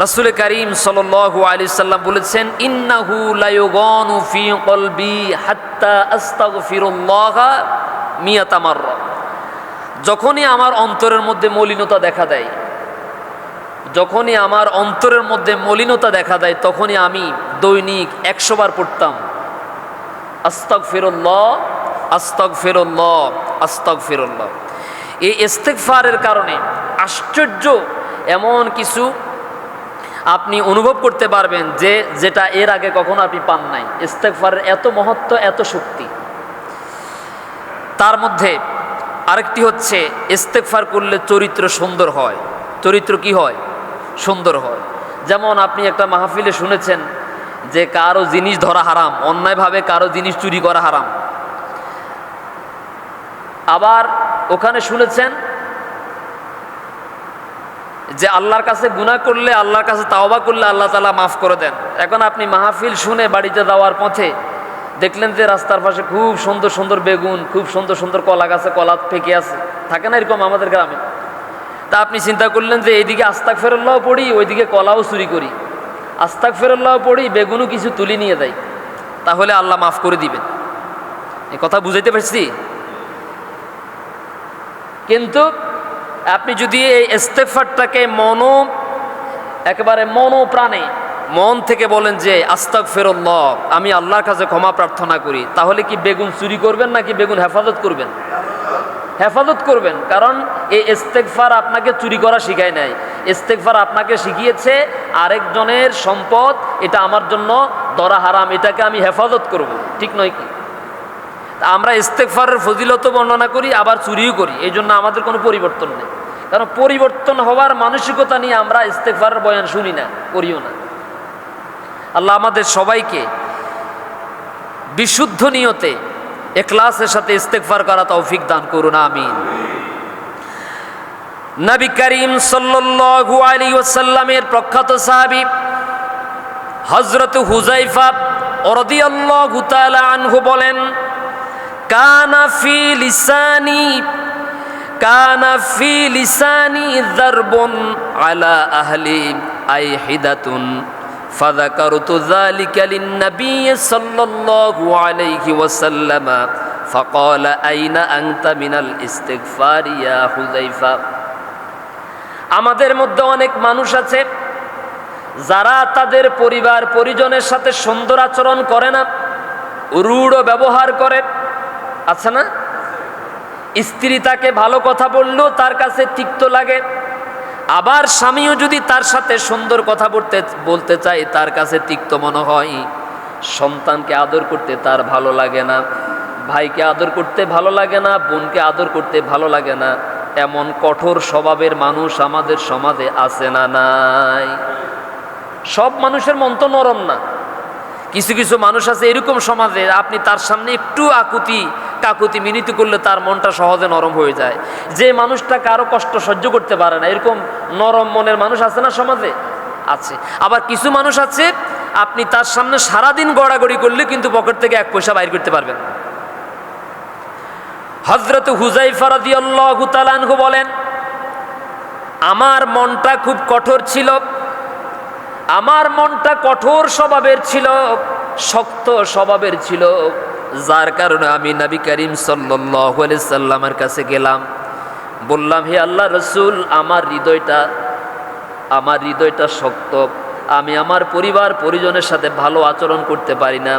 রাসূল করিম সাল্লাল্লাহু আলাইহি সাল্লাম বলেছেন, ইন্নাহু লা ইউগানু ফি কলবি হাত্তা আস্তাগফিরুল্লাহ মিয়াতা মাররা। যখনই আমার অন্তরের মধ্যে মলিনতা দেখা দেয়, যখনই আমার অন্তরের মধ্যে মলিনতা দেখা দেয়, তখনই আমি দৈনিক 100 বার পড়তাম আস্তাগফিরুল্লাহ, আস্তাগফিরুল্লাহ, আস্তাগফিরুল্লাহ। এই ইস্তিগফারের কারণে আশ্চর্য এমন কিছু আপনি অনুভব করতে পারবেন যেটা এর আগে কখনো আপনি পান নাই। ইস্তিগফারের এত মহত্ব, এত শক্তি। তার মধ্যে আরেকটি হচ্ছে, ইস্তিগফার করলে চরিত্র সুন্দর হয়। চরিত্র কি হয়? সুন্দর হয়। যেমন আপনি একটা মাহফিলে শুনেছেন যে কারো জিনিস ধরা হারাম, অন্যায়ভাবে কারো জিনিস চুরি করা হারাম। আবার ওখানে শুনেছেন যে আল্লাহর কাছে গুনাহ করলে, আল্লাহর কাছে তাওবা করলে আল্লাহ তাআলা মাফ করে দেন। এখন আপনি মাহফিল শুনে বাড়িতে যাওয়ার পথে দেখলেন যে রাস্তার পাশে খুব সুন্দর সুন্দর বেগুন, খুব সুন্দর সুন্দর কলা গাছে কলা পেকে আছে, থাকে না এরকম আমাদের গ্রামে? তা আপনি চিন্তা করলেন যে এইদিকে আস্তাগফিরুল্লাহ পড়ি, ওইদিকে কলাও চুরি করি, আস্তাগফিরুল্লাহ পড়ি, বেগুনও কিছু তুলি নিয়ে যাই, তাহলে আল্লাহ মাফ করে দিবেন। এই কথা বুঝাইতে পারছি? কিন্তু আপনি যদি এই ইস্তিগফারটাকে একেবারে প্রাণে মন থেকে বলেন যে আস্তাগফিরুল্লাহ, আমি আল্লাহর কাছে ক্ষমা প্রার্থনা করি, তাহলে কি বেগুন চুরি করবেন নাকি বেগুন হেফাজত করবেন? হেফাজত করবেন। কারণ এই ইস্তিগফার আপনাকে চুরি করা শিখায় নাই। ইস্তিগফার আপনাকে শিখিয়েছে আরেকজনের সম্পদ এটা আমার জন্য ধরা হারাম, এটাকে আমি হেফাজত করব। ঠিক নয় কি? আমরা ইস্তিগফারের ফজিলত বর্ণনা করি, আবার চুরিও করি। এই জন্য আমাদের কোনো পরিবর্তন নেই। কারণ পরিবর্তন হওয়ার মানসিকতা নিয়ে আমরা ইস্তিগফারের বয়ান শুনি না, করিও না। আল্লাহ আমাদের সবাইকে বিশুদ্ধ নিয়তে ইখলাসের সাথে ইস্তিগফার করা তৌফিক দান করুন, আমিন। নবী করিম সাল্লাল্লাহু আলাইহি ওয়াসাল্লামের প্রখ্যাত সাহাবী হযরত হুযায়ফা রাদিয়াল্লাহু তাআলা আনহু বলেন, কানা ফি লিসানি যারবুন আলা আহলি আইহিদাতুন ফাযাকারতু যালিকা লিন-নবী সাল্লাল্লাহু আলাইহি ওয়াসাল্লাম ফাকালা আইনা আনতা মিনাল ইস্তিগফার ইয়া হুযায়ফা। আমাদের মধ্যে অনেক মানুষ আছে যারা তাদের পরিবার পরিজনের সাথে সুন্দর আচরণ করে না, রূঢ় ব্যবহার করে, আছে না? স্ত্রী তাকে ভালো কথা বললেও তার কাছে তিক্ত লাগে, আবার স্বামীও যদি তার সাথে সুন্দর কথা বলতে চায় তার কাছে তিক্ত মনে হয়। সন্তানকে আদর করতে তার ভালো লাগে না, ভাইকে আদর করতে ভালো লাগে না, বোনকে আদর করতে ভালো লাগে না। এমন কঠোর স্বভাবের মানুষ আমাদের সমাজে আছে না নাই? সব মানুষের মন তো নরম না। কিছু কিছু মানুষ আছে এরকম সমাজে, আপনি তার সামনে একটু কাকুতি মিনতি করলে তার মনটা সহজে নরম হয়ে যায়। যে মানুষটা কারো কষ্ট সহ্য করতে পারে না, এরকম নরম মনের মানুষ আছে না সমাজে? আছে। আবার কিছু মানুষ আছে আপনি তার সামনে সারাদিন গড়াগড়ি করলে কিন্তু পকেট থেকে 1 পয়সা বাইর করতে পারবেন না। হযরত হুযায়ফা রাদিয়াল্লাহু তাআলা আনহু বলেন, আমার মনটা খুব কঠোর ছিল, আমার মনটা কঠোর স্বভাবের ছিল, শক্ত স্বভাবের ছিল, যার কারণে আমি নবী করিম সাল্লাল্লাহু আলাইহি সাল্লামের কাছে গেলাম, বললাম, হে আল্লাহর রাসূল, আমার হৃদয়টা শক্ত, আমি আমার পরিবার পরিজনের সাথে ভালো আচরণ করতে পারি না,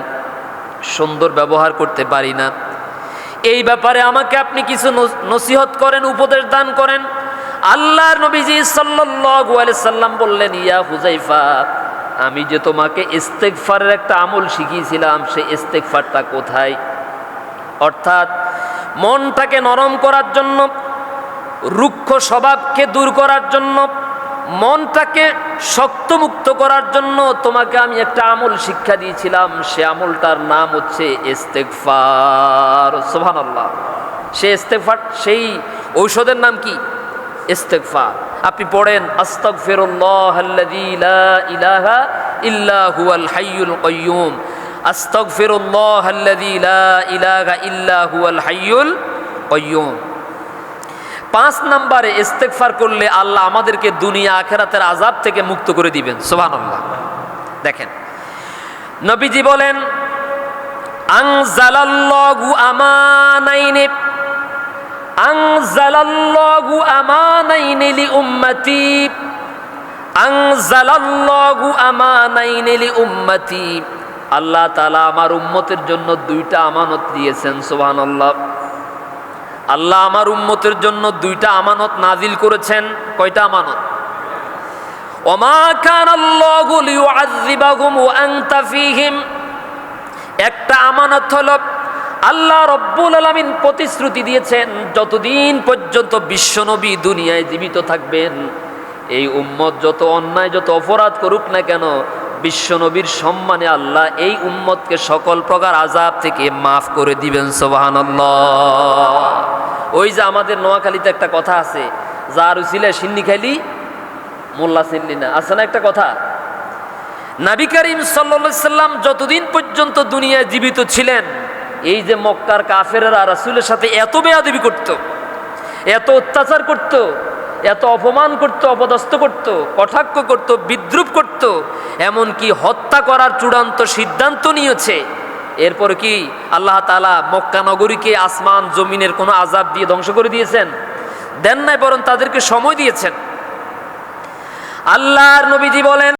সুন্দর ব্যবহার করতে পারি না। এই ব্যাপারে আমাকে আপনি কিছু নসিহত করেন, উপদেশ দান করেন। আল্লাহর নবীজি সাল্লাল্লাহু আলাইহি সাল্লাম বললেন, ইয়া হুযায়ফা, আমি যে তোমাকে ইস্তিগফারের একটা আমল শিখিয়েছিলাম, সেই ইস্তিগফারটা কোথায়? অর্থাৎ মনটাকে নরম করার জন্য, রুক্ষ স্বভাবকে দূর করার জন্য, মনটাকে শক্তমুক্ত করার জন্য তোমাকে আমি একটা আমল শিক্ষা দিয়েছিলাম। সে আমলটার নাম হচ্ছে ইস্তিগফার। সুবহানাল্লাহ। সেই ঔষধের নাম কি? ইস্তিগফার। আপনি পড়েন, আস্তাগফিরুল্লাহাল্লাযী লা ইলাহা ইল্লা হুয়াল হাইয়ুল কাইয়্যুম, আস্তাগফিরুল্লাহাল্লাযী লা ইলাহা ইল্লা হুয়াল হাইয়ুল কাইয়্যুম। 5 নম্বরে ইস্তেগফার করলে আল্লাহ আমাদেরকে দুনিয়া আখিরাতের আযাব থেকে মুক্ত করে দিবেন। সুবহানাল্লাহ। দেখেন নবীজি বলেন, আনজালাল্লাহু আমানাইনি আনজালাল্লাহু আমানাইনি লি উম্মতি আনজালাল্লাহু আমানাইনি লি উম্মতি। আল্লাহ তাআলা আমার উম্মতের জন্য 2টা আমানত দিয়েছেন। সুবহানাল্লাহ। আল্লাহ আমার উম্মতের জন্য 2টা আমানত নাজিল করেছেন। কয়টা আমানত? ওমা কানাল্লাহু লিউআযযিবাহুম ওয়া আনতা ফীহিম। একটা আমানত হলো আল্লাহ রব্বুল আলামিন প্রতিশ্রুতি দিয়েছেন যতদিন পর্যন্ত বিশ্বনবী দুনিয়ায় জীবিত থাকবেন, এই উম্মত যত অন্যায় যত অপরাধ করুক না কেন, বিশ্বনবীর সম্মানে আল্লাহ এই উম্মতকে সকল প্রকার আযাব থেকে মাফ করে দিবেন। সুবহানাল্লাহ। ওই যে আমাদের নোয়াখালীতে একটা কথা আছে, যার উসিলায় সিন্নি খাইলি মোল্লা চিনলি না, আছে না একটা কথা? নবী করিম সাল্লাল্লাহু আলাইহি সাল্লাম যতদিন পর্যন্ত দুনিয়ায় জীবিত ছিলেন, এই যে মক্কার কাফেররা রাসূলের সাথে এত বেয়াদবি করত, এত অত্যাচার করত, এত অপমান করত, অপদস্থ করত, কটাক্ষ করত, বিদ্রুপ করত, এমনকি হত্যা করার চূড়ান্ত সিদ্ধান্ত নিয়েছে। এরপর কি আল্লাহ তাআলা মক্কা নগরীকে আসমান জমিনের কোনো আযাব দিয়ে ধ্বংস করে দিয়েছেন? দেন নাই, বরং তাদেরকে সময় দিয়েছেন। আল্লাহর নবীজি বলেন,